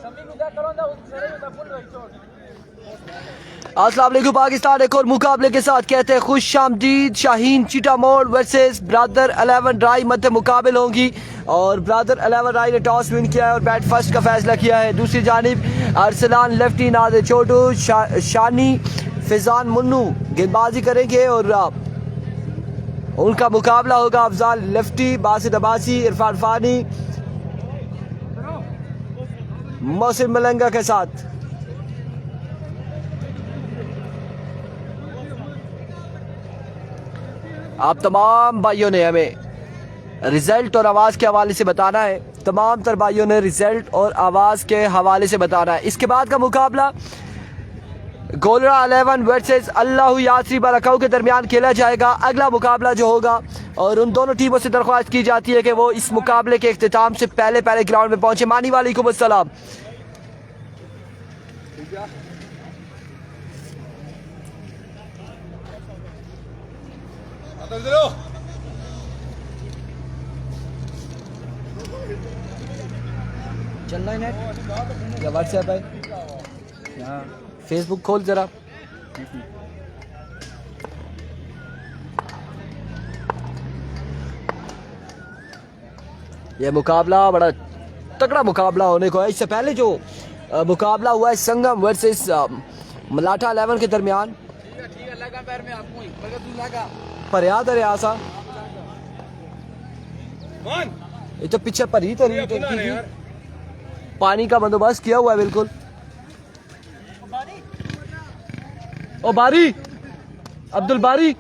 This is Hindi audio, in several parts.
अस्सलाम वालेकुम पाकिस्तान एक और मुकाबले के साथ कहते हैं खुश आमदीद। शाहीन चिटामोड़ वर्सेस ब्रदर 11 राय मध्य मुकाबल होंगी और ब्रदर 11 राय ने टॉस विन किया है और बैट फर्स्ट का फैसला किया है। दूसरी जानिब अरसलान लेफ्टी नादे छोटू शानी फिजान मुन्नू गेंदबाजी करेंगे और उनका मुकाबला होगा अफजाल लेफ्टी बासित अब्बासी इरफान फानी मोहसिन मलंगा के साथ। आप तमाम भाइयों ने हमें रिजल्ट और आवाज़ के हवाले से बताना है। तमाम तर भाइयों ने रिजल्ट और आवाज़ के हवाले से बताना है। इसके बाद का मुकाबला गोलरा 11 वर्सेस अल्लाह यासरी बरकाऊ के दरमियान खेला जाएगा। अगला मुकाबला जो होगा और उन दोनों टीमों से दरख्वास्त की जाती है कि वो इस मुकाबले के इख्तिताम से पहले पहले ग्राउंड में पहुंचे। मानी वालेकुम अस्सलाम। चल रहा है नेट या व्हाट्सएप है? फेसबुक खोल जरा। ये मुकाबला बड़ा तगड़ा मुकाबला होने को है। इससे पहले जो मुकाबला हुआ है संगम वर्सेस मलाठा 11 के दरमियान पर याद है आसा ये तो पीछे पर ही तो नहीं पानी का बंदोबस्त किया हुआ है बिल्कुल। ओ बारी अब्दुल बारी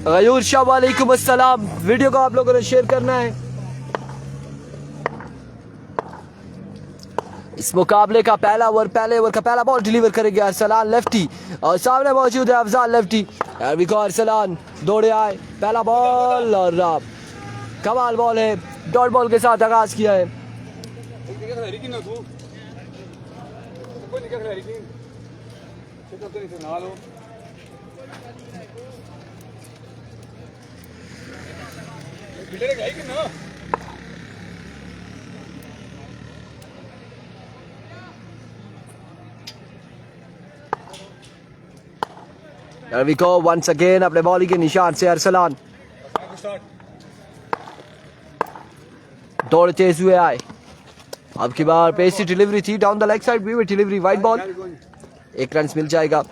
गयूर शाह वालेकुम अस्सलाम। वीडियो को आप लोगों ने शेयर करना है। इस मुकाबले का पहला ओवर का पहला बॉल डिलीवर करेंगे अरसलान लेफ्टी और सामने मौजूद है अफजाल लेफ्टी। अरसलान दौड़े आए पहला बॉल और कमाल बॉल है। डॉट बॉल के साथ आगाज किया है। There we go once again अपने बॉलिंग के निशान से अरसलान दौड़ तेज हुए आए। अब की बार पेसी डिलीवरी थी डाउन द लेग साइड भी डिलीवरी वाइड बॉल 1 रन मिल जाएगा।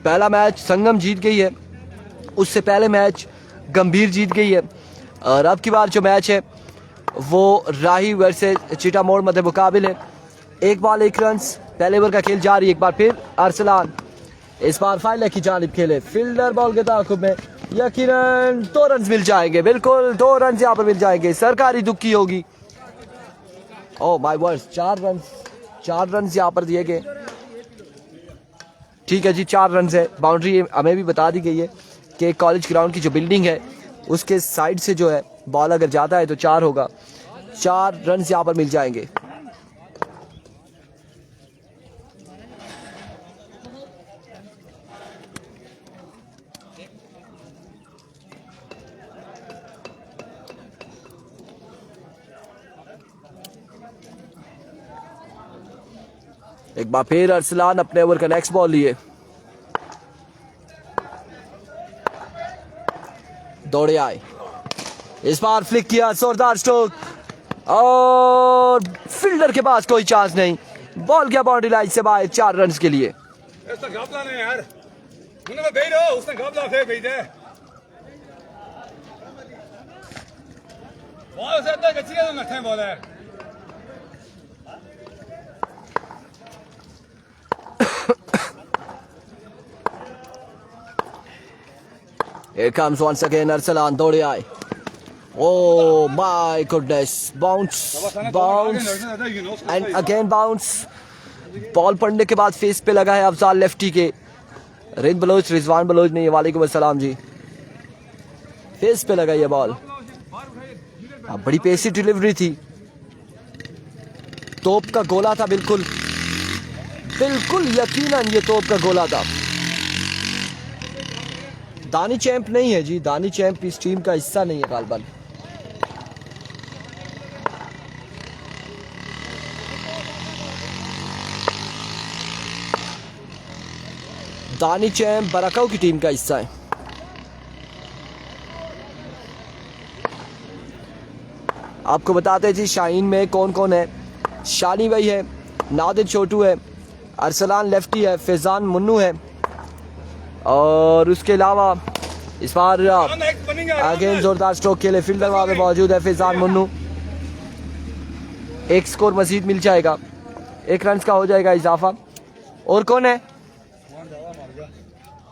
पहला मैच संगम जीत गई है। उससे पहले मैच गंभीर जीत गई है और अब की बार जो मैच है वो राही वर्सेस चिटामोड़ मध्य मुकाबिल है। 1 बॉल 1 रन पहले ओवर का खेल जारी। एक बार फिर अरसलान इस बार फाइनल की जानिब खेले फील्डर बॉल के ताकुब में यकीनन 2 रन मिल जाएंगे। बिल्कुल 2 रन यहाँ पर मिल जाएंगे। सरकारी दुख की होगी। ओ माय वर्ड्स 4 रन यहाँ पर दिए गए। ठीक है जी 4 रन है। बाउंड्री हमें भी बता दी गई है कि कॉलेज ग्राउंड की जो बिल्डिंग है उसके साइड से जो है बॉल अगर जाता है तो 4 होगा। 4 रन यहाँ पर मिल जाएंगे। एक बार फिर अरसलान अपने ओवर का नेक्स्ट बॉल लिए दौड़े आए। इस बार फ्लिक किया जोरदार स्ट्रोक और फील्डर के पास कोई चांस नहीं। बॉल गया बाउंड्री लाइन से बाहर 4 रन के लिए। Here comes once again Arsalan दौड़े आए। Oh my goodness, bounce and again bounce। Ball पड़ने के बाद फेस पे लगा है अफजाल लेफ्टी के। रिद बलोच रिजवान बलोच नहीं, वालेकुम अस्सलाम जी। फेस पे लगा ये बॉल। बड़ी पेसी डिलीवरी थी। तोप का गोला था, बिल्कुल बिल्कुल यकीनन ये तोप का गोला था। दानी चैंप नहीं है जी, दानी चैंप इस टीम का हिस्सा नहीं है गालबन। दानी चैंप बराकाऊ की टीम का हिस्सा है। आपको बताते हैं जी शाहीन में कौन कौन है। शानी भाई है, नादिर छोटू है, अरसलान लेफ्टी है, फैजान मुन्नू है, और उसके अलावा इस बार अगेन जोरदार स्ट्रोक के लिए फील्डर वहां पे मौजूद है फैजान मुन्नू। एक स्कोर मजीद मिल जाएगा, 1 रन का हो जाएगा इजाफा। और कौन है?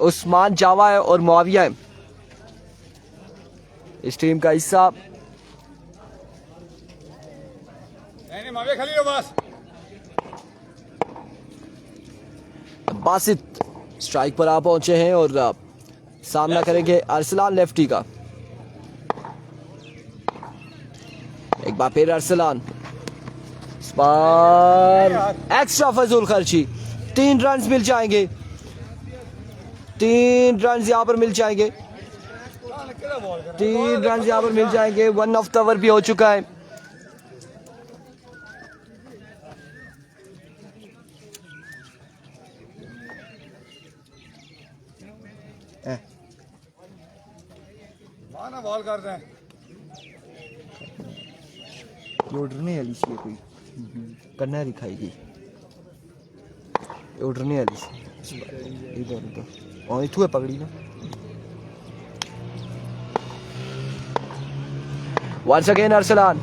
उस्मान जावा है और मुआविया है इस टीम का हिस्सा। बासित स्ट्राइक पर आ पहुंचे हैं और सामना करेंगे अरसलान लेफ्टी का। एक बार फिर अरसलान, इस बार एक्स्ट्रा फजूल खर्ची। 3 रन मिल जाएंगे, 3 रन यहां पर मिल जाएंगे, 3 रन यहां पर मिल जाएंगे। 1 ऑफ द ओवर भी हो चुका है। बॉल करते हैं उड़ने वाली सी कोई कन्ना दिखाएगी, उड़ने वाली सी इधर उधर और इथु है पकड़ी ना। Once again Arsalan,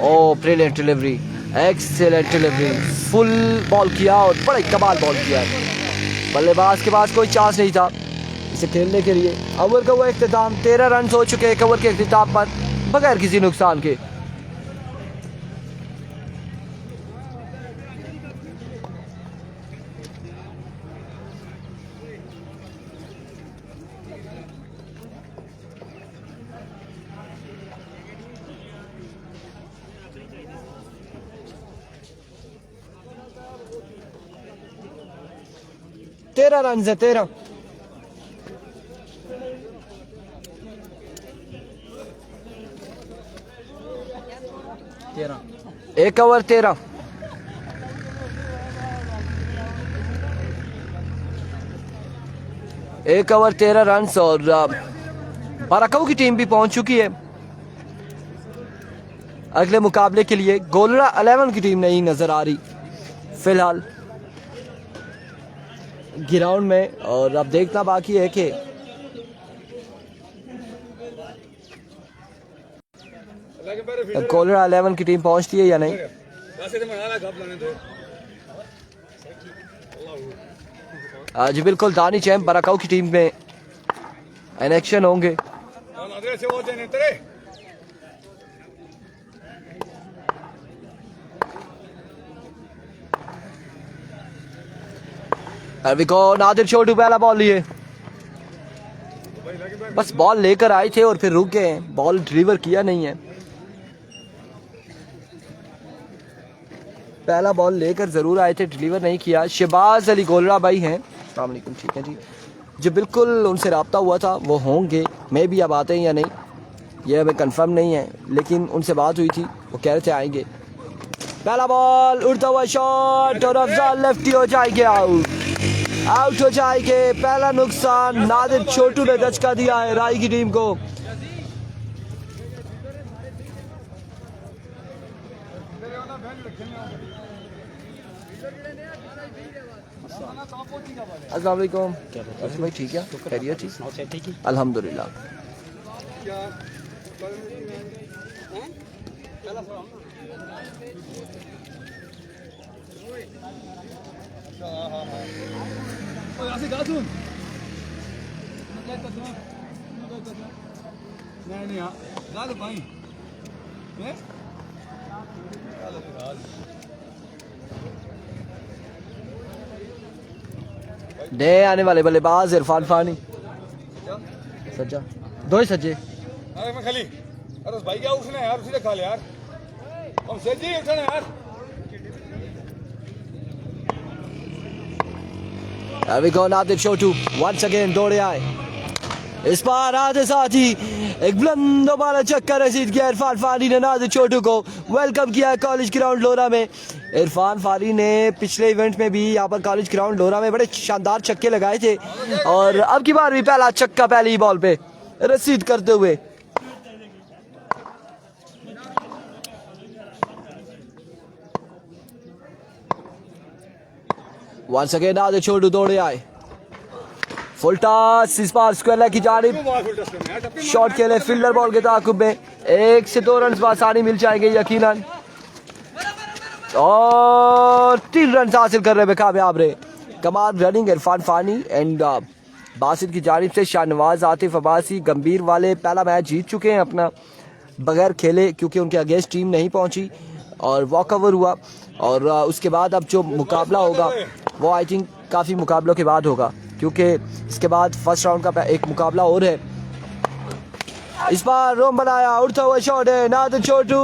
oh brilliant delivery, excellent delivery, full ball किया और बड़े कमाल बॉल किया। बल्लेबाज के पास कोई चांस नहीं था इसे खेलने के लिए। ओवर का हुआ इख्तिताम, 13 रन हो चुके हैं ओवर के इख्तिताम पर बगैर किसी नुकसान के। तेरह रन है, 13। एक ओवर 13। एक ओवर 13 रन और बराकाऊ की टीम भी पहुंच चुकी है अगले मुकाबले के लिए। गोलरा 11 की टीम नहीं नजर आ रही फिलहाल ग्राउंड में, और अब देखना बाकी है कि गोलरा 11 की टीम पहुंचती है या नहीं। जी बिल्कुल, दानी चैंप बराकाऊ की टीम में इनेक्शन होंगे। अभी को नादिर छोटू पहला बॉल लिए, बस बॉल लेकर आए थे और फिर रुक गए, बॉल डिलीवर किया नहीं है। पहला बॉल लेकर जरूर आए थे, डिलीवर नहीं किया। शहबाज अली गोलरा भाई हैं, अस्सलाम वालेकुम, ठीक है जी, जो बिल्कुल उनसे रब्ता हुआ था, वो होंगे, मैं भी अब आते हैं या नहीं ये हमें कंफर्म नहीं है, लेकिन उनसे बात हुई थी, वो कह रहे थे आएंगे। पहला बॉल उड़ता हुआ शॉट और अफजाल लेफ्टी हो जाएंगे, आउट हो जाएंगे। पहला नुकसान नादिर छोटू ने दचका दिया है राई की टीम को। अस्सलाम वालेकुम, कैसे भाई, ठीक है, खैरियत ठीक, अल्हम्दुलिल्लाह। नए आने वाले बल्लेबाज इरफान फानी, सज्जा दो ही सज्जे। अरे मैं खाली, अरे भाई क्या उठना यार, उसी ने खा ले यार, हम सज्जे ही उठना यार। There we go, Nadir Chotu once again दौड़े आए, इस बार आते साथ ही एक बुलंद वाला चक्कर रसीद किया इरफान फारी ने नादिर छोटू को वेलकम किया कॉलेज ग्राउंड लोरा में। इरफान फारी ने पिछले इवेंट में भी यहाँ पर कॉलेज ग्राउंड लोरा में बड़े शानदार छक्के लगाए थे और अब की बार भी पहला छक्का पहली ही बॉल पे रसीद करते हुए। वंस अगेन नादिर छोटू दौड़े आए, फुल टॉस इस बार स्क्वायर लेग की जानिब, शॉट खेले फील्डर बॉल के ताकुब में, 1 से 2 रन आसानी मिल जाएंगे यकीनन और 3 रन हासिल कर रहे हैं कामयाब रहे। कमाल रनिंग इरफान फानी एंड बासित की जानिब से शाहनवाज आतिफ अब्बासी गंभीर वाले पहला मैच जीत चुके हैं अपना बगैर खेले क्योंकि उनके अगेंस्ट टीम नहीं पहुंची और वॉकओवर हुआ और उसके बाद अब जो मुकाबला होगा वो आई थिंक काफ़ी मुकाबलों के बाद होगा क्योंकि इसके बाद फर्स्ट राउंड का एक मुकाबला और है। इस बार रोम बनाया, उड़ता हुआ शॉट है, नादिर छोटू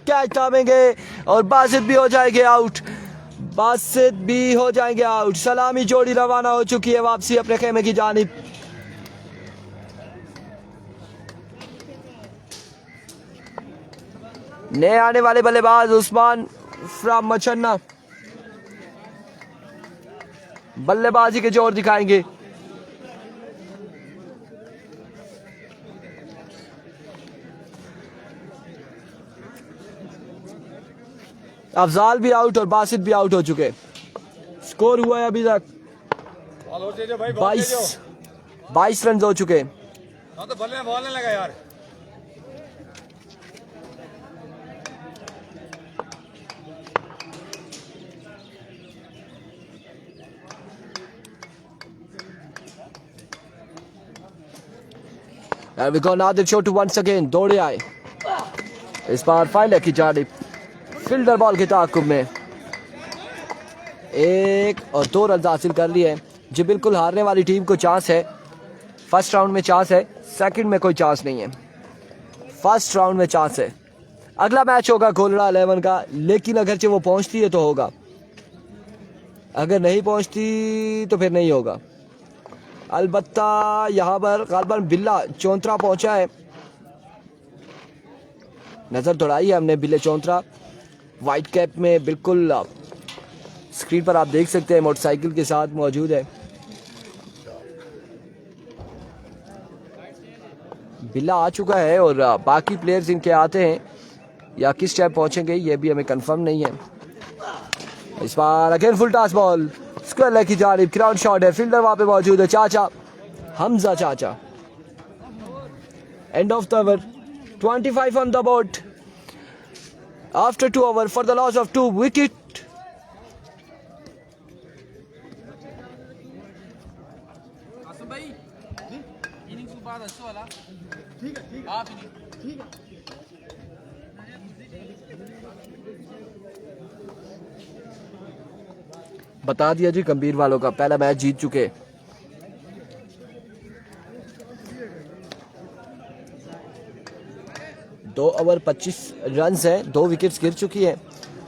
कैच थामेंगे और बासित भी हो जाएंगे आउट, बासित भी हो जाएंगे आउट। सलामी जोड़ी रवाना हो चुकी है वापसी अपने खेमे की जानिब। नए आने वाले बल्लेबाज उस्मान फ्रॉम मचन्ना बल्लेबाजी के जोर दिखाएंगे। अफजाल भी आउट और बासित भी आउट हो चुके। स्कोर हुआ है अभी तक 22 रन हो चुके। तो बल्ले में बॉल नहीं लगा यार। There we go, Nadir Chhotu once again दौड़े आए, इस बार फाइनल की जानिब, फील्डर बॉल के ताकुब में 1 और 2 रन हासिल कर लिए हैं। जी बिल्कुल हारने वाली टीम को चांस है, फर्स्ट राउंड में चांस है, सेकंड में कोई चांस नहीं है, फर्स्ट राउंड में चांस है। अगला मैच होगा गोलड़ा 11 का, लेकिन अगरचे वो पहुंचती है तो होगा, अगर नहीं पहुंचती तो फिर नहीं होगा। अलबत्ता यहाँ पर गालबन बिल्ला चौंतरा पहुंचा है, नजर दौड़ाई है हमने बिल्ले चौंतरा वाइट कैप में, बिल्कुल स्क्रीन पर आप देख सकते हैं मोटरसाइकिल के साथ मौजूद है। बिल्ला आ चुका है और बाकी प्लेयर्स इनके आते हैं या किस टाइम पहुंचेंगे ये भी हमें कंफर्म नहीं है। इस बार again full toss ball square leg की जानिब, ग्राउंड शॉट है, फील्डर वहां पे मौजूद है, चाचा हमजा चाचा। End of the over, 25 on the board after 2 over for the loss of 2 wicket. बता दिया जी गंभीर वालों का पहला मैच जीत चुके। दो ओवर 25 रन है, 2 विकेट्स गिर चुकी है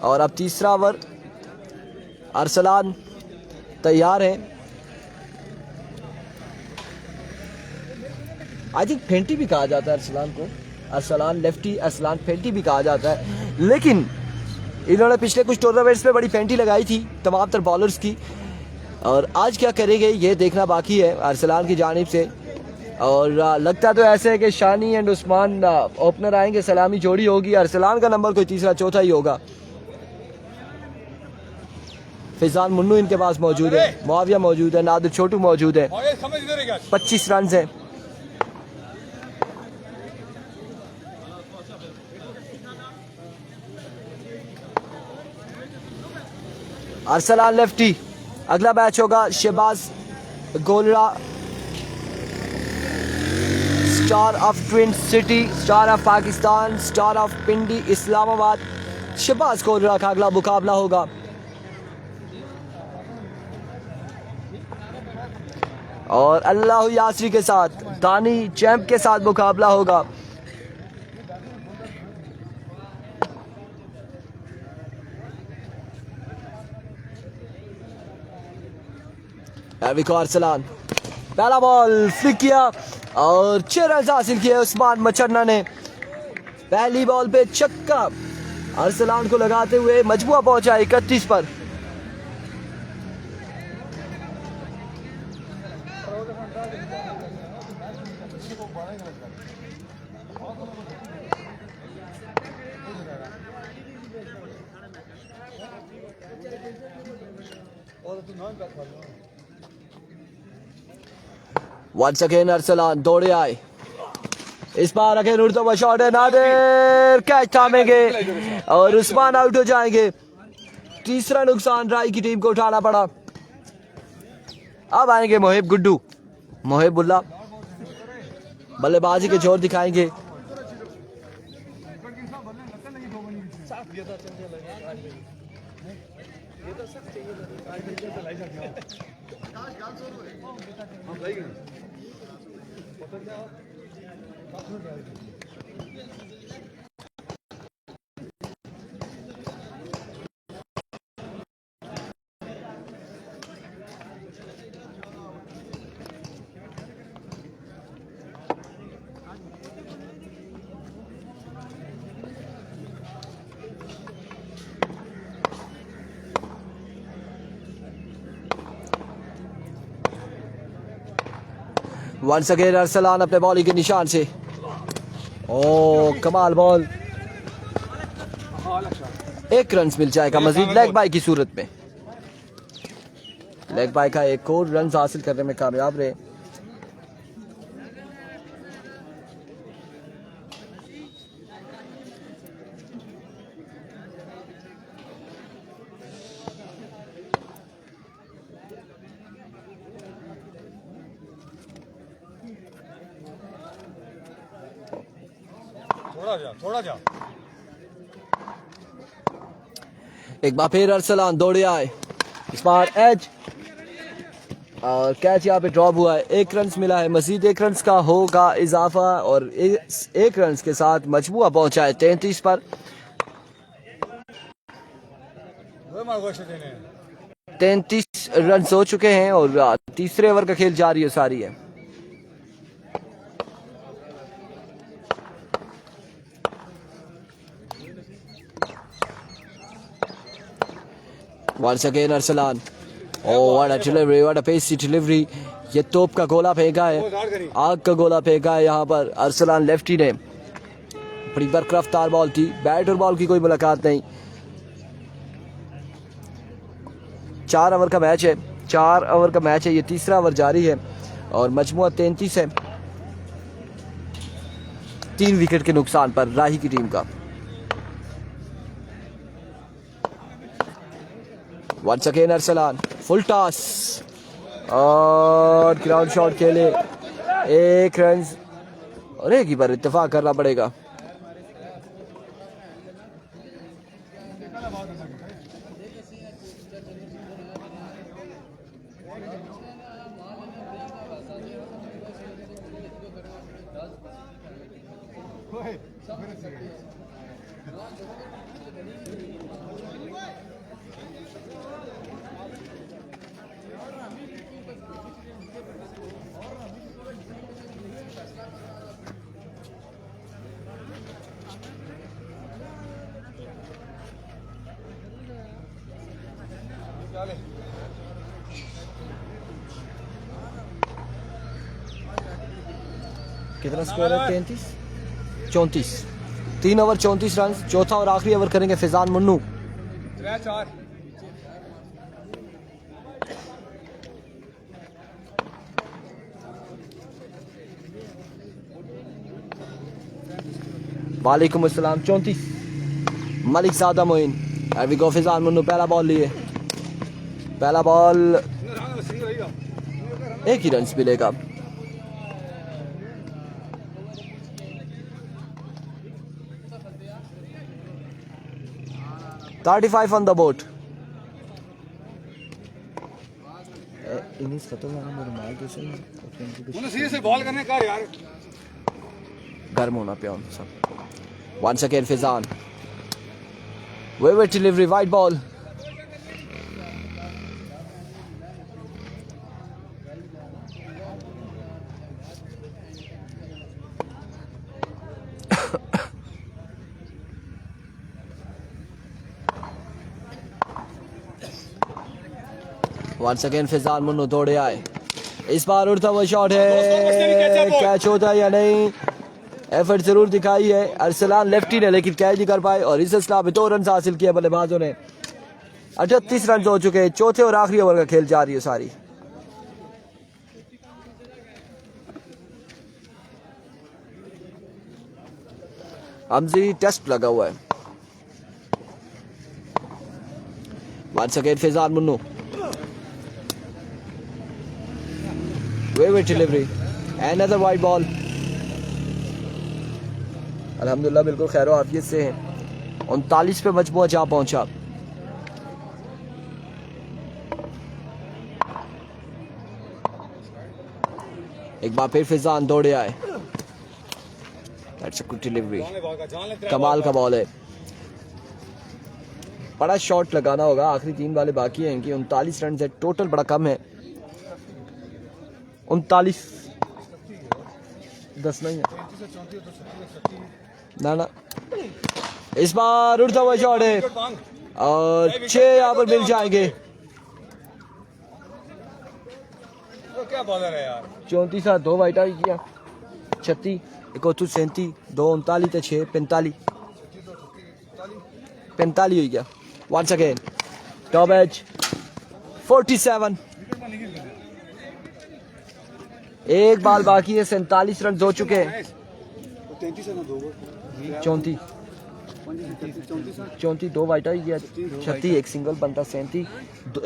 और अब तीसरा ओवर अरसलान तैयार है। आई थिंक फेंटी भी कहा जाता है अरसलान को, अरसलान लेफ्टी, अरसलान फेंटी भी कहा जाता है, लेकिन इन्होंने पिछले कुछ टूर्नामेंट्स में बड़ी फेंटी लगाई थी तमाम तर बॉलर्स की और आज क्या करेंगे ये देखना बाकी है अरसलान की जानिब से। और लगता तो ऐसे है कि शानी एंड उस्मान ओपनर आएंगे, सलामी जोड़ी होगी, अरसलान का नंबर कोई तीसरा चौथा ही होगा। फिजान मुन्नू इनके पास मौजूद है, मुआविया मौजूद है, नादिर छोटू मौजूद है, 25 रन है। अरसलान लेफ्टी, अगला मैच होगा Shahbaz Golra, star of twin city, star of Pakistan, star of Pindi Islamabad, Shahbaz Golra का अगला मुकाबला होगा। और अल्लाह यासरी के साथ दानी चैंप के साथ मुकाबला होगा। एविको अरसलान पहला बॉल फ्लिक किया और 6 रन हासिल किए उस्मान मचन्ना ने। पहली बॉल पे छक्का अरसलान को लगाते हुए मजबूआ पहुंचा 31 पर। Once again अरसलान दौड़े आए, इस बार अगेन उड़ता शॉट है, नादिर कैच थामेंगे और उस्मान आउट हो जाएंगे। तीसरा नुकसान राय की टीम को उठाना पड़ा। अब आएंगे मोहिब गुड्डू, मोहिबुल्ला बल्लेबाजी के जोर दिखाएंगे। वंस अगेन अरसलान अपने बॉलिंग के निशान से, ओ कमाल बॉल, 1 रन मिल जाएगा मजीद लेग बाय की सूरत में। लेग बाय का एक और रन हासिल करने में कामयाब रहे। थोड़ा जा एक बार फिर अरसलान दौड़े आए, इस बार एज और कैच यहाँ पे ड्रॉप हुआ है। 1 रन मिला है, मजीद 1 रन का होगा इजाफा और 1 रन के साथ मजबूआ पहुंचा है 33 पर। 33 रन हो चुके हैं और तीसरे ओवर का खेल जारी है सारी है। Once again Arsalan, oh what a delivery, what a pacey delivery। ये तोप का गोला फेंका है, आग का गोला फेंका है यहाँ पर अरसलान लेफ्टी ने। बड़ी बरकरफ्तार बॉल थी, बैट और बॉल की कोई मुलाकात नहीं। 4 ओवर का मैच है, 4 ओवर का मैच है, ये तीसरा ओवर जारी है और मजमुआ 33 है। 3 विकेट के नुकसान पर राही की टीम का। Once again Arsalan full toss और ग्राउंड शॉट खेले, 1 रन और एक ही बार इत्तेफाक करना पड़ेगा। कितना स्कोर है? 33 34, 3 ओवर 34 रन। चौथा और आखिरी ओवर करेंगे फैजान मुन्नू। 4 वालेकुम अस्सलाम। 34 मलिक सादा मोइन, वी गो फैजान मुन्नू पहला बॉल लिए, पहला बॉल 1 ही रन मिलेगा। $35 on the board। सीधे बॉल करने का यार, गर्म होना पिया सब। Once again Faizan, wayward delivery, white ball। Once again Faizan Munnu दौड़े आए, इस बार उड़ता हुआ शॉट है, कैच होता है या नहीं, एफर्ट जरूर दिखाई है अरसलान लेफ्टी ने, लेकिन कैच नहीं कर पाए और इस सिलसिला में 2 रन हासिल किए बल्लेबाजों ने। 38 रन हो चुके हैं, चौथे और आखिरी ओवर का खेल जा रही है सारी। हमजी टेस्ट लगा हुआ है। Once again Faizan Munnu, wide delivery, another wide ball. अल्हम्दुलिल्लाह बिल्कुल खैर आफियत से हैं। 39 पे मजमुआ जा पहुंचा। एक बार फिर फिजान दौड़े आए, दैट्स अ गुड डिलीवरी, कमाल का बॉल है। बड़ा शॉट लगाना होगा, आखिरी 3 वाले बाकी हैं इनकी। 39 रन है टोटल, बड़ा कम है। 39 10 नहीं है ना। इस बार उड़ता हुआ शॉट है और 6 यहाँ पर मिल जाएंगे। तो क्या बॉलर है यार। 34 2 वाइटा किया, 36 31 37 2 39 6 45 45 हो गया। वंस अगेन टॉप एज 47, एक बाल बाकी है। 47 रन हो चुके हैं। 34 2 वाइटा ही गया, 36 एक सिंगल बनता, 37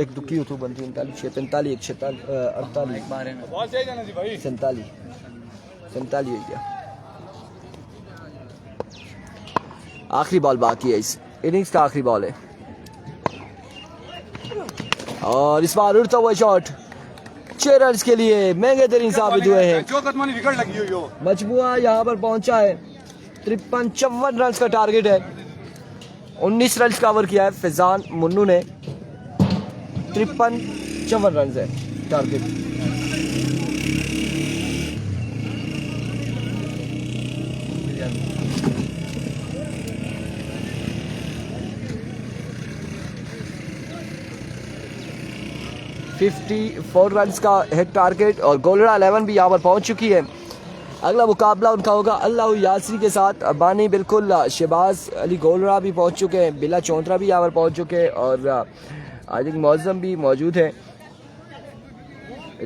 एक दुखी उठू बनती, 39 6 45 1 48 बॉल चाहिए जाना जी भाई। 47 हो गया। आखिरी बॉल बाकी है, इस इनिंग्स का आखिरी बॉल है और इस बार उड़ता हुआ शॉट 6 रन के लिए महंगे तरीन साबित हुए हैं। जो कदमानी विकेट लगी हुई हो। मजमुआ यहाँ पर पहुंचा है, 53 रन का टारगेट है। 19 रन कवर किया है फिजान मुन्नू ने, 53 रन है टारगेट। ₹54 रन का है टारगेट और गोलरा 11 भी यहाँ पर पहुंच चुकी है। अगला मुकाबला उनका होगा अल्लाह यासरी के साथ। अबानी बिल्कुल, शहबाज अली गोलरा भी पहुंच चुके हैं, बिला चौंतरा भी यहाँ पर पहुंच चुके हैं और आई थिंक मौजम भी मौजूद है।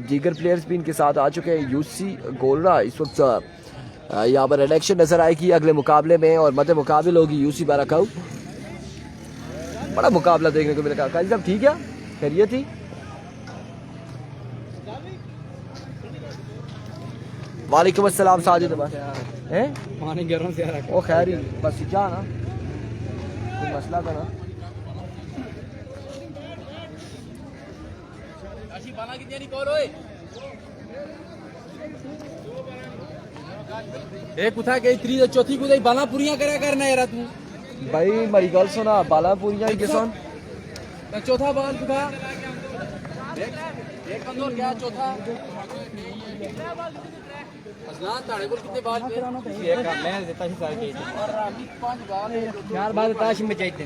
दीगर प्लेयर्स भी इनके साथ आ चुके हैं। यूसी गोलरा इस वक्त यहाँ पर इलेक्शन नजर आएगी अगले मुकाबले में और मध्य मुकाबले होगी यूसी बाराकाऊ। बड़ा मुकाबला देखने को मिलेगा। काजी साहब ठीक है, खैरियत थी? वालेकुम अस्सलाम साजिद हैं पानी गर्म से आ रहा है। ओ खैर ही बस जा ना, कोई मसला था ना। एक कुथा गई त्री चौथी कुदाई बाला पूरियां करा करना यार तू भाई मेरी गल सुना, बाला पूरियां ही किसान चौथा बाल कुथा एक अंदर क्या चौथा असलान ताड़े को कितने बाल पे एक मैं देता ही सारे और रामी 5 बाल 4 बाल ताश में चाहिए थे।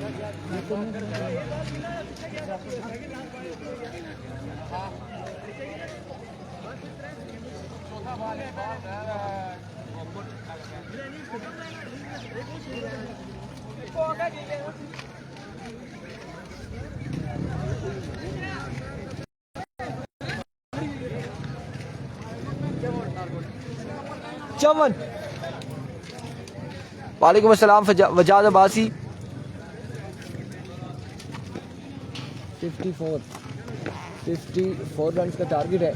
चौथा बाल चमन। वालेकुम अस्सलाम वजाद अब्बासी। 54 रन का टारगेट है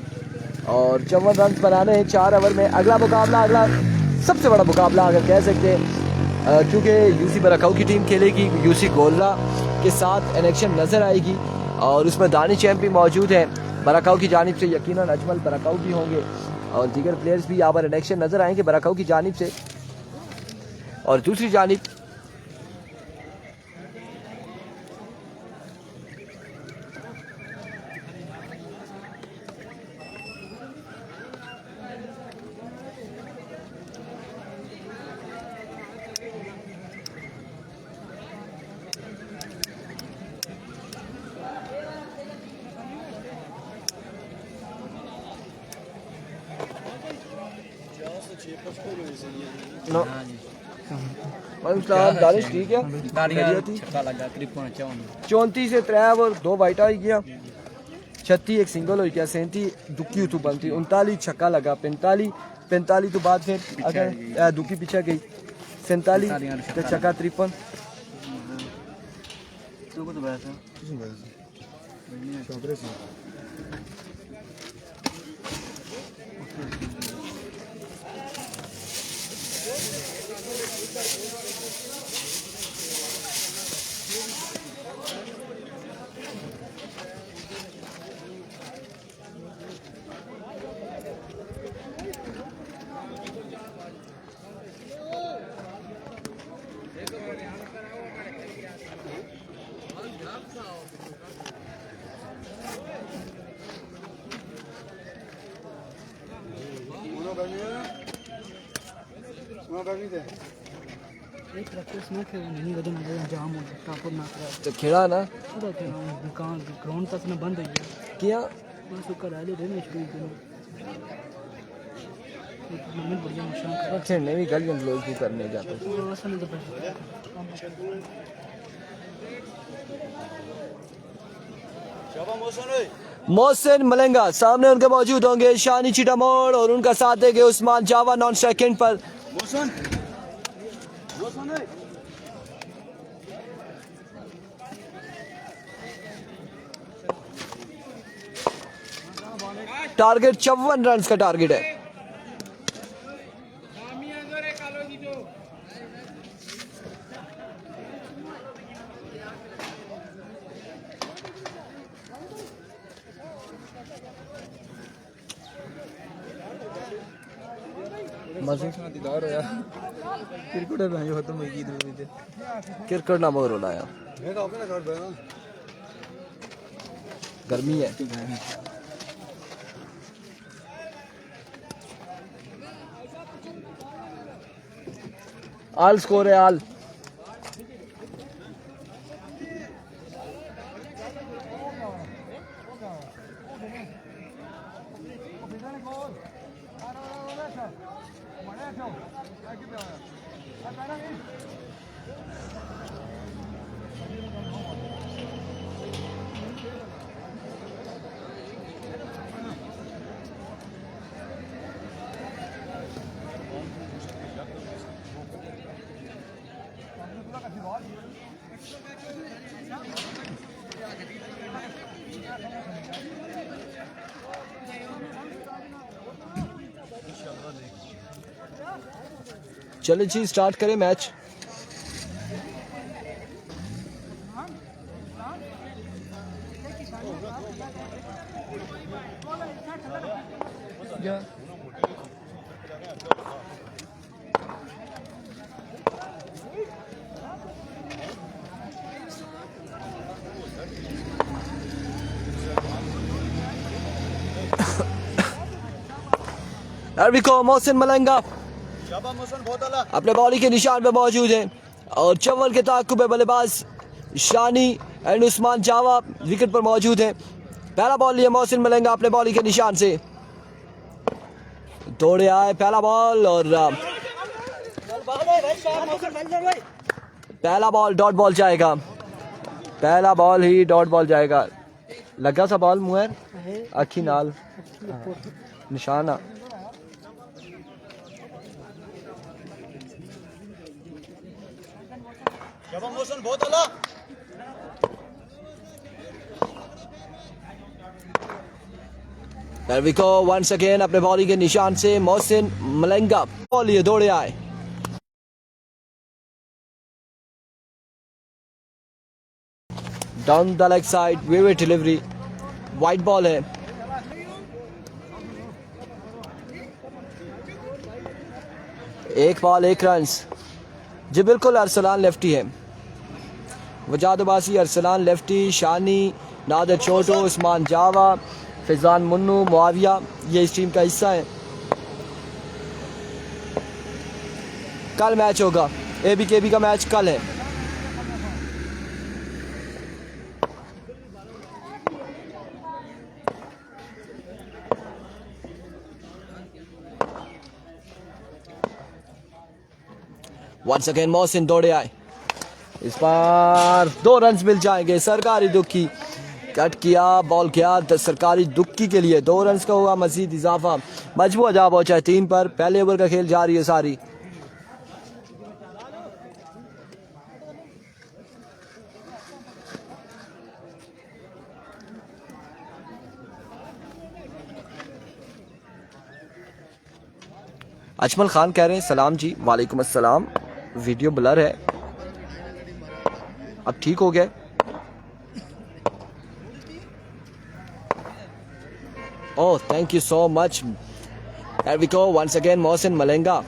और 54 रन बनाने हैं 4 ओवर में। अगला मुकाबला, अगला सबसे बड़ा मुकाबला अगर कह सकते हैं, क्योंकि यूसी बराकाऊ की टीम खेलेगी यूसी गोलरा के साथ। इलेक्शन नजर आएगी और उसमें दानी चैम्प भी मौजूद है बराकाऊ की जानिब से। यकीनन अजमल बराकाऊ भी होंगे और दीगर प्लेयर्स भी यहाँ पर इलेक्शन नजर आएंगे बराकाऊ की जानिब से। और दूसरी जानिब नो वालेकुम दानिश ठीक है तालियां खैरियत ही? छक्का लगा 53 34 से 3 और 2 वाइट आई गया 36 एक सिंगल हो गया 37 दुक्की तो बनती 39 छक्का लगा 45 तो बाद फिर अगर दुक्की पीछे गई 47 तो छक्का 53 तो कुछ बैठा एक प्रैक्टिस में खेल नहीं वजन जाम हो टापुर ना करा तो खेला ना उधर के दुकान ग्राउंड तक ना बंद हो गया किया बस वो करा ले रहने शुरू करो टूर्नामेंट बढ़िया मशान कर खेलने भी गलियों लोग भी करने जाते असल में तो मोहसिन मलंगा सामने उनके मौजूद होंगे शानी चिटामोड़ और उनका साथ देंगे उस्मान जावा नॉन सेकंड पर टारगेट 54 रन का टारगेट है दीदार होया क्रिकेटर में जो खत्म की दूर थे क्रिकेट ना मोर होना यार मैं तो अपने घर बैठा गर्मी है आल स्कोर है आल चलो जी स्टार्ट करें मैच को मोहसिन मलंगा अपने बॉलिंग के निशान पे मौजूद हैं और चव्वल के ताक़ुब में बल्लेबाज शानी एंड उस्मान जावा विकेट पर मौजूद हैं। पहला बॉल लिया मोहसिन मलंगा अपने बॉलिंग के निशान से दौड़े आए पहला बॉल और पहला बॉल डॉट बॉल जाएगा पहला बॉल ही डॉट बॉल जाएगा लगा सा बॉल मुहर अखी नाल निशाना बहुत अला को वंस अगेन अपने बॉलिंग के निशान से मोहसिन मलंगा बॉल ये दौड़े आए डाउन द लेग साइड वेवे डिलीवरी वाइट बॉल है एक बॉल एक रन जी बिल्कुल अरसलान लेफ्टी है वजाद अब्बासी अरसलान लेफ्टी शानी नादर छोटो उस्मान जावा फैजान मुन्नू मुआविया ये इस टीम का हिस्सा है कल मैच होगा एबीकेबी का मैच कल है वंस अगेन मोहसिन दौड़े आए, इस बार 2 रन मिल जाएंगे। सरकारी दुक्की कट किया, बॉल किया सरकारी दुक्की के लिए 2 रन का हुआ मजीद इजाफा। मजबूर जा पहुंचा 3 पर। पहले ओवर का खेल जारी है सारी। अजमल खान कह रहे हैं सलाम जी। वालेकुम अस्सलाम। वीडियो ब्लर है, अब ठीक हो गया। Oh thank you so much. Here we go once again Mohsin Malenga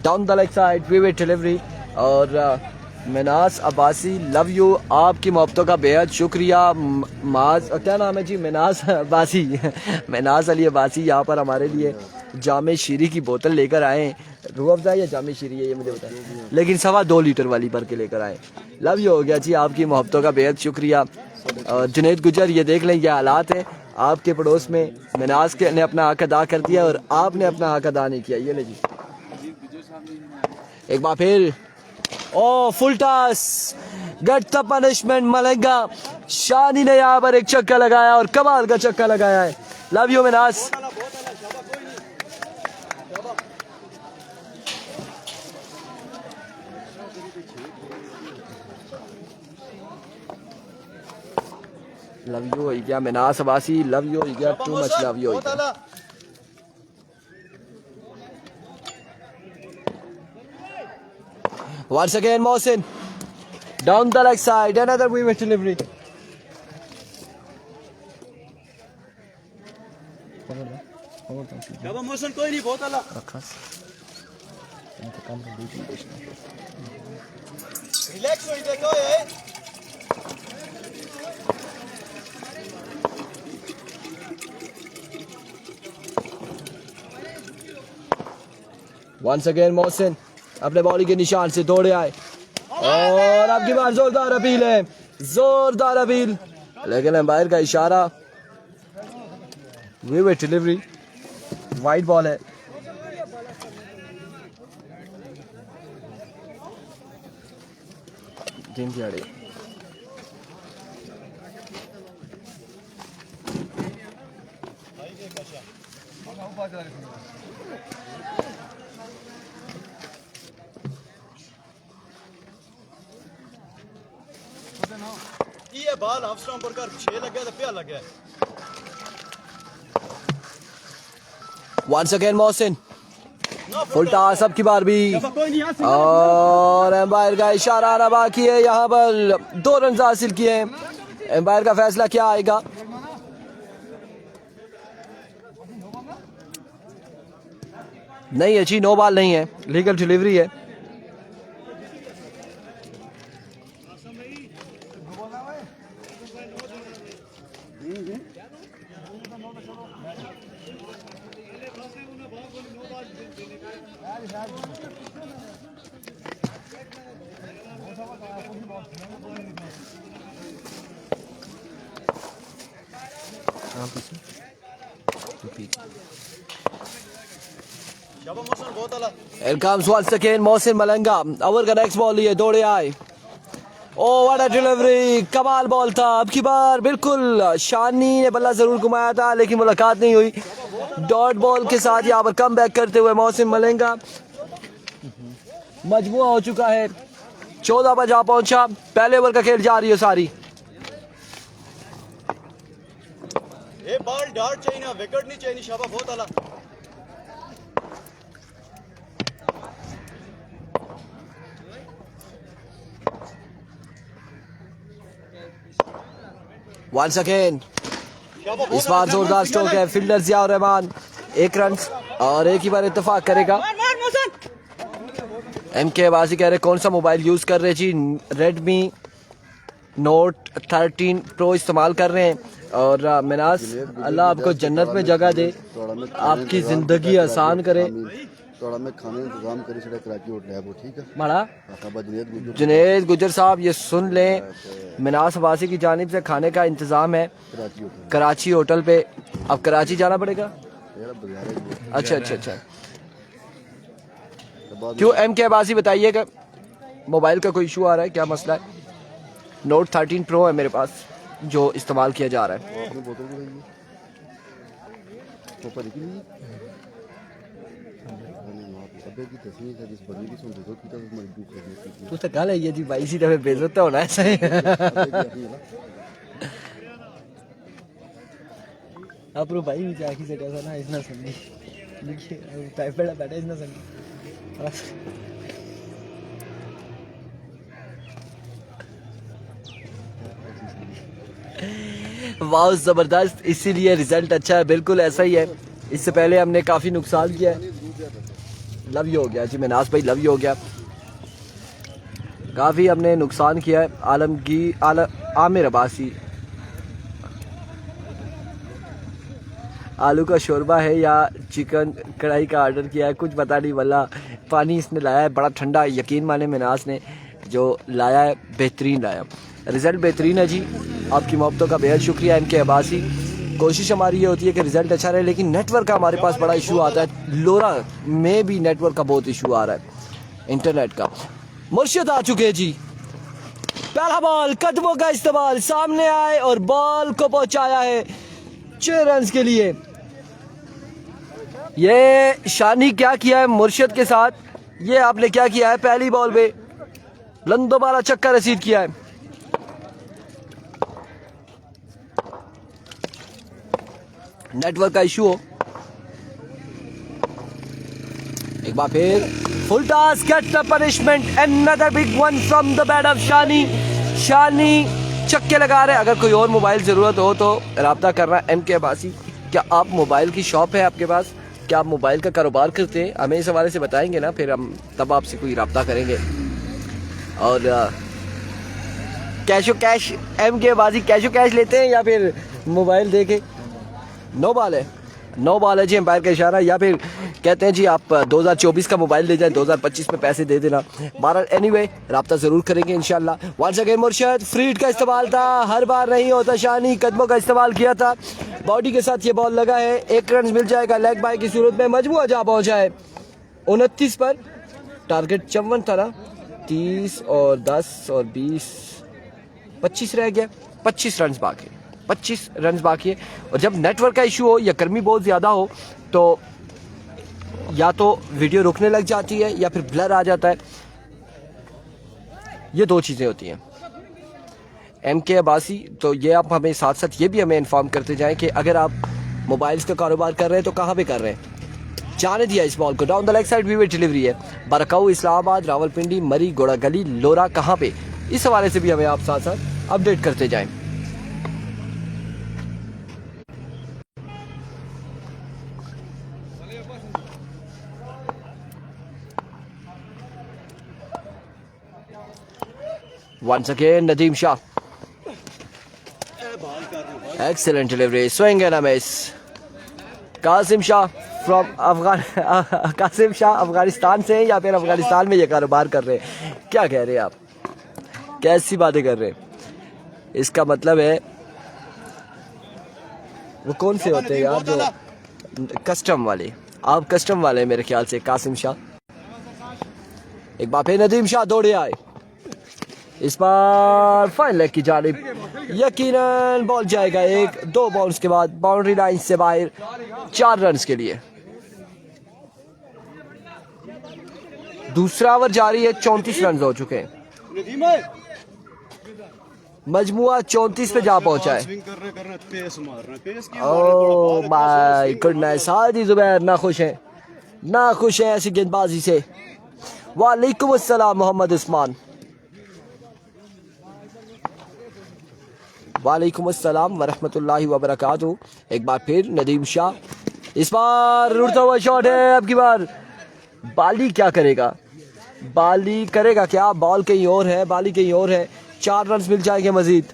down the leg side, vivid delivery. और मिनास अब्बासी लव यू, आपकी मोहब्बतों का बेहद शुक्रिया। माज क्या नाम है जी? मिनास अब्बासी मिनास अली अब्बासी यहाँ पर हमारे लिए जामे शीरी की बोतल लेकर आए। रूह अफ़ज़ा या जामे शीरी है ये मुझे बताएं, लेकिन 2.25 लीटर वाली भर के लेकर आए। लव यू हो गया जी, आपकी मोहब्बतों का बेहद शुक्रिया। और जुनैद गुजर ये देख लें, ये हालात है आपके पड़ोस में। मिनास के ने अपना हक अदा कर दिया और आपने अपना हक अदा नहीं किया। ये ले जी एक बार फिर। Oh full toss, get the punishment Malenga. Shani ने यहाँ पर एक चक्का लगाया और कमाल का चक्का लगाया है। Love you Minas. Love you हो गया मिनास अब्बासी, लव यू हो गया, टू मच लव यू हो गया। Once again Mohsin down the leg side, another wicket delivery. Motion कोई नहीं, बहुत आला। रिलैक्स हो देखो ये। Once again Mohsin अपने बॉडी के निशान से दौड़े आए और अब की बार जोरदार अपील है, जोरदार अपील, लेकिन अंपायर का इशारा। विविड डिलीवरी, वाइड बॉल है। गेम की आड़े ये बाल हाफ स्टंप पर कर 6 लग गया तो प्या लग गया। Once again Mohsin full toss अब की बार भी, और एम्पायर का इशारा आना बाकी है। यहाँ पर 2 रन हासिल किए हैं। एम्पायर का फैसला क्या आएगा? नहीं अच्छी, नो बॉल नहीं है, लीगल डिलीवरी है। Here comes once again Mohsin Malanga। Over का नेक्स्ट बॉल लिए दौड़े आए। ओ व्हाट अ डिलीवरी, कमाल बॉल था। अब की बार बिल्कुल शानी ने बल्ला जरूर घुमाया था लेकिन मुलाकात नहीं हुई। डॉट बॉल के साथ यहाँ पर कम बैक करते हुए मोहसिन मलेंगा मजबूर हो चुका है। 14 पर जा पहुंचा। पहले ओवर का खेल जारी है सारी। ये बॉल डार्ट चाहिए ना, विकेट नहीं चाहिए। शाबा बहुत आला। Once again इस बार जोरदार स्ट्रोक है। फील्डर जियाउर रहमान 1 रन और एक ही बार इत्तेफाक करेगा। MK बाजी कह रहे कौन सा मोबाइल यूज कर रहे जी? रेडमी नोट 13 प्रो इस्तेमाल कर रहे हैं। और मिनास अल्लाह आपको जन्नत में जगह दे, आपकी जिंदगी आसान करे। थोड़ा में खाने इंतजाम करी छड़ा कराची होटल है वो, ठीक है बड़ा जुनैद गुजर साहब ये सुन लें, मिनास अब्बासी की जानिब से खाने का इंतजाम है कराची होटल पे। अब कराची जाना पड़ेगा। अच्छा अच्छा अच्छा, क्यों MK अब्बासी बताइएगा। मोबाइल का कोई इशू आ रहा है, क्या मसला है? नोट 13 प्रो है मेरे पास जो इस्तेमाल किया जा रहा है। आपने बोतल को रही ऊपर निकली अबे की तस्वीर है जिस बंदी की सुन दो की तो मजबूत कर दी तू तो गल है ये जी भाई, इसी तरह बेइज्जत होना है सही। आप रो भाई भी जाकी से कैसा ना इसना समझी देखिए टाइफाइड बैठा इसना समझी। वाह जबरदस्त, इसीलिए रिजल्ट अच्छा है, बिल्कुल ऐसा ही है। इससे पहले हमने काफी नुकसान किया है। लव यू हो गया जी मनास भाई, लव यू हो गया। काफी हमने नुकसान किया है। आमिर अब्बासी, आलू का शोरबा है या चिकन कढ़ाई का ऑर्डर किया है, कुछ पता नहीं वाला। पानी इसने लाया है बड़ा ठंडा, यकीन माने मनास ने जो लाया है बेहतरीन लाया। रिजल्ट बेहतरीन है जी, आपकी मोहब्बतों का बेहद शुक्रिया एम के अब्बासी। कोशिश हमारी ये होती है कि रिजल्ट अच्छा रहे, लेकिन नेटवर्क का हमारे पास बड़ा इशू आता है। लोरा में भी नेटवर्क का बहुत इशू आ रहा है, इंटरनेट का। मुर्शिद आ चुके हैं जी। पहला बॉल, कदमों का इस्तेमाल, सामने आए और बॉल को पहुंचाया है 6 रन के लिए। ये शानी क्या किया है मुर्शिद के साथ, ये आपने क्या किया है? पहली बॉल पे लंदो बाला चक्का रसीद किया है। नेटवर्क का इशू हो, एक बार फिर full toss, gets the punishment, another big one from the bat of Shani. Shani चक्के लगा रहे हैं। अगर कोई और मोबाइल ज़रूरत हो तो राब्ता करना एम के अब्बासी। क्या आप मोबाइल की शॉप है आपके पास? क्या आप मोबाइल का कारोबार करते हैं? हमें इस हवाले से बताएंगे ना, फिर हम तब आपसे कोई राब्ता करेंगे। और कैशो कैश एम के अब्बासी, कैशो कैश लेते हैं या फिर मोबाइल दे के? नो बॉल है, नो बॉल है जी, एम्पायर का इशारा। या फिर कहते हैं जी आप 2024 का मोबाइल ले जाएं, 2025 में पैसे दे देना। 12 एनीवे राब्ता जरूर करेंगे इंशाल्लाह। वंस अगेन मुर्शिद, फ्रीड का इस्तेमाल था, हर बार नहीं होता। शानी कदमों का इस्तेमाल किया था, बॉडी के साथ ये बॉल लगा है, 1 रन मिल जाएगा लेग बाय की सूरत में। मजमूआ जा पहुंचा है 29 पर, टारगेट 54 था ना, 30 और 10 और 20 25 रह गया। 25 रन बाकी, 25 रन बाकी है। और जब नेटवर्क का इशू हो या गर्मी बहुत ज़्यादा हो तो या तो वीडियो रुकने लग जाती है या फिर ब्लर आ जाता है, ये 2 चीज़ें होती हैं। एम के अब्बासी, तो ये आप हमें साथ साथ ये भी हमें इन्फॉर्म करते जाएं कि अगर आप मोबाइल्स का कारोबार कर रहे हैं तो कहाँ पे कर रहे हैं। जाने दिया इस बॉल को, down the leg side weaver delivery है। बरकाऊ, इस्लामाबाद, रावलपिंडी, मरी, गोड़ा गली, लोरा कहाँ पे, इस हवाले से भी हमें आप साथ साथ अपडेट करते जाएं। Once again, Nadeem Shah. Excellent delivery. Swing and a miss. Qasim Shah Qasim Shah Afghanistan से हैं या फिर अफगानिस्तान में ये कारोबार कर रहे हैं? क्या कह रहे हैं आप, कैसी बातें कर रहे हैं? इसका मतलब है वो कौन से होते हैं यार जो कस्टम वाले, आप कस्टम वाले मेरे ख्याल से। कासिम शाह, एक बार फिर नदीम शाह दौड़े आए, इस बार फाइन लेग की जानिब, यकीनन बॉल जाएगा 1-2 बाउंस के बाद बाउंड्री लाइन से बाहर 4 रन के लिए। दूसरा ओवर जारी है, 34 रन हो चुके हैं, मजमुआ 34 पे जा पहुंचा है। Oh my goodness, Hadi Zubair ना खुश है, ना खुश है ऐसी गेंदबाजी से। वालेकुम अस्सलाम मोहम्मद उस्मान। वालेकुम अस्सलाम वरहमतुल्लाहि वबरकातुहू। एक बार फिर नदीम शाह, इस बार उड़ता हुआ शॉट है। अब की बार बाली क्या करेगा, बाली करेगा क्या? बॉल कहीं और है, बाली कहीं और है। 4 रन मिल जाएंगे मजीद।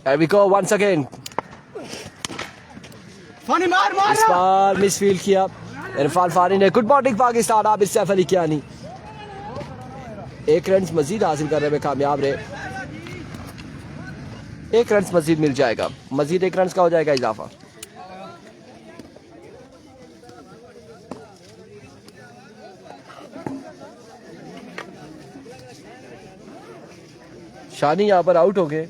Here we go once again. इस बार मिसफील्ड किया, इरफान फानी ने good morning Pakistan Abid Saif Ali Kiyani 1 run मजीद हासिल करने में कामयाब रहे। 1 रन मजीद मिल जाएगा, मजीद 1 रन का हो जाएगा इजाफा। शानी यहां पर आउट हो गए।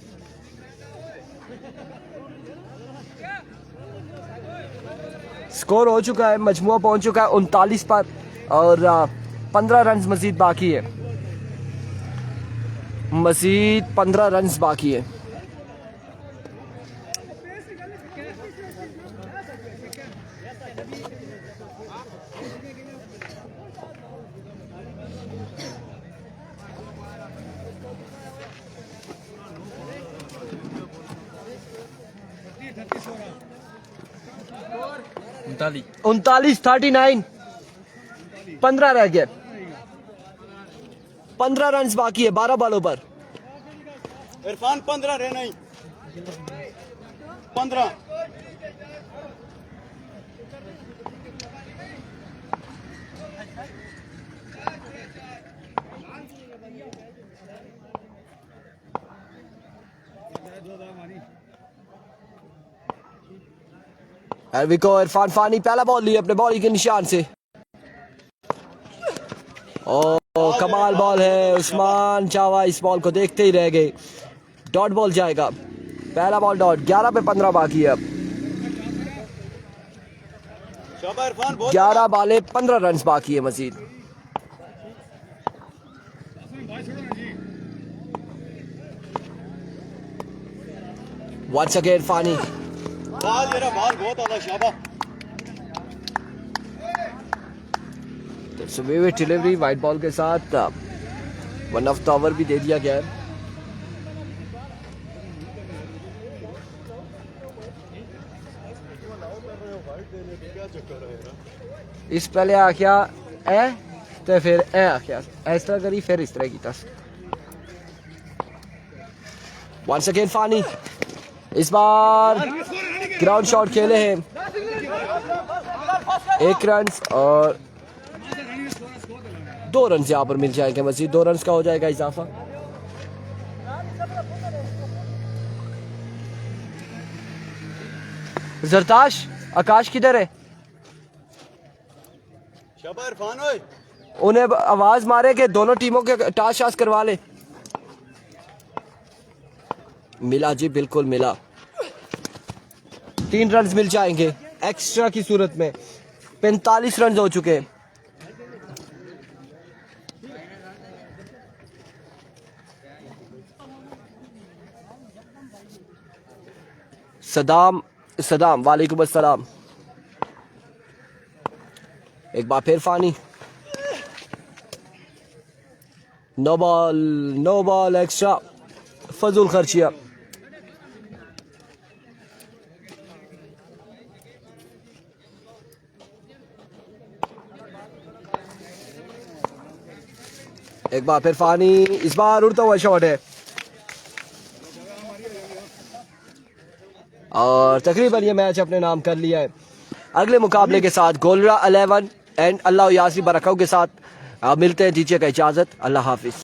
स्कोर हो चुका है, मजमुआ पहुंच चुका है 39 पर और 15 रन मजीद बाकी है, मजीद 15 रन बाकी है। उनतालीस 39 15 रह गए, 15 रन बाकी है 12 बॉलों पर। इरफान 15 रहे नहीं 15 को इरफान फानी पहला बॉल लिया अपने बॉलिंग के निशान से। ओ कमाल बॉल है, उस्मान चावा इस बॉल को देखते ही रह गए। डॉट बॉल जाएगा, पहला बॉल डॉट। 11 पे 15 बाकी है अब। 11 बाले 15 रन बाकी है मजीद। वंस अगेन फानी, बॉल मेरा बॉल बहुत आला शाबा। सुबह डिलीवरी वाइट बॉल के साथ 1 ऑफ द ओवर भी दे दिया गया है। इस पहले आख्या ए तो फिर ए आख्या इस तरह करी फिर इस तरह की तस। वंस अगेन फानी, इस बार ग्राउंड शॉट खेले हैं, 1 रन और 2 रन यहाँ पर मिल जाएंगे मजीद। 2 रन का हो जाएगा इजाफा। जरताश आकाश किधर है? शाबा इरफान ओए, उन्हें आवाज मारे कि दोनों टीमों के टास शास करवा ले। मिला जी, बिल्कुल मिला। 3 रन मिल जाएंगे एक्स्ट्रा की सूरत में। 45 रन हो चुके हैं। सदाम वालेकुम अस्सलाम। एक बार फिर फानी, नो बॉल एक्स्ट्रा, फजूल खर्चिया। एक बार फिर फानी, इस बार उड़ता हुआ शॉट है और तकरीबन ये मैच अपने नाम कर लिया है। अगले मुकाबले के साथ गोलरा 11 एंड अल्लाह यासी बरकाऊ के साथ मिलते हैं। दीजिएगा इजाजत, अल्लाह हाफिज।